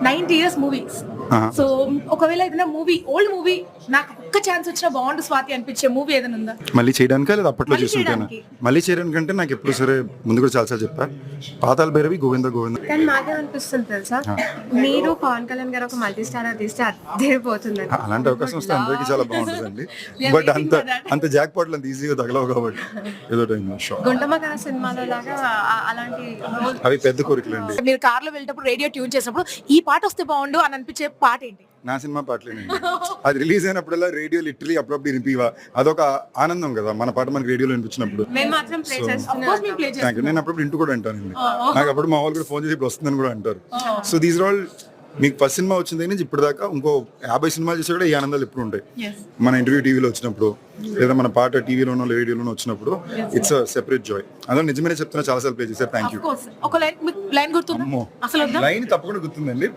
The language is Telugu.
90 years మూవీస్. సో ఒకవేళ ఏదైనా మూవీ, ఓల్డ్ మూవీ నాకు ఒక్క ఛాన్స్ వచ్చినా బాగుండు స్వాతి అనిపించే మూవీ ఏదైనా ఉందా? మళ్ళీ చేయడానికా లేదా అప్పట్లో మళ్ళీ చేస్తుంటేనా? చేయడానికి. మళ్ళీ చేయడానికంటే నాకు ఎప్పుడు సరే ముందు కూడా చాలాసార్లు చెప్పా, పాతాళ భైరవి, గోవింద గోవింద. కానీ మాకేమనిపిస్తుంది తెలుసా, మీరు పవన్ కళ్యాణ్ గారు ఒక మల్టీ స్టారర్ తీస్తే అదిరిపోతుందని. అలాంటి అవకాశం వస్తే అందరికీ చాలా బాగుంటుందండి. బట్ అంత జాక్ పాటలు అంత ఈజీగా తగలవు కాబట్టి ఏదో టైం షో. గుంటమగర సినిమాలో లాగా అలాంటి రోల్ అవి పెద్ద కోరికలండి. మీరు కార్లో వెళ్ళేటప్పుడు రేడియో ట్యూన్ చేసినప్పుడు ఈ పాట వస్తే బాగుండు అని అనిపించే పాట ఏంటి? నా సినిమా పాటలేనండి. అది రిలీజ్ అయినప్పుడల్లా రేడియో లిటరలీ అప్పుడప్పుడు వినిపివా, అదొక ఆనందం కదా మన పాట మనకి రేడియోలో వినిపించినప్పుడు. మేము మాత్రం ప్లే Of చేస్తున్నాం. course మేము play చేస్తాం. Thank you. నేను అప్పుడు ఇంటూ కూడా అంటానండి. నాకు అప్పుడు మా వాళ్ళు కూడా ఫోన్ చేసి ఇప్పుడు వస్తుందని కూడా అంటారు. సో దీస్ ఆల్ మీకు ఫస్ట్ సినిమా వచ్చిన దగ్గర నుంచి ఇప్పుడు దాకా ఇంకో 50 సినిమాలు చేసా కూడా ఈ ఆనందాలు ఎప్పుడు ఉంటాయి. Yes. మన ఇంటర్వ్యూ టీవీలో వచ్చినప్పుడు లేదా మన పాట టీవీలోనో రేడియోలోనో వచ్చినప్పుడు ఇట్స్ అ సెపరేట్ జాయ్. అదో నిజమే చెప్తున్నా, చాలాసార్లు ప్లే చేశారు. Thank you. Of course. ఒక లైన్ గుర్తుందా? అమ్మో, అసలు వద్దా? లైన్ తప్పకుండా గుర్తుందండి.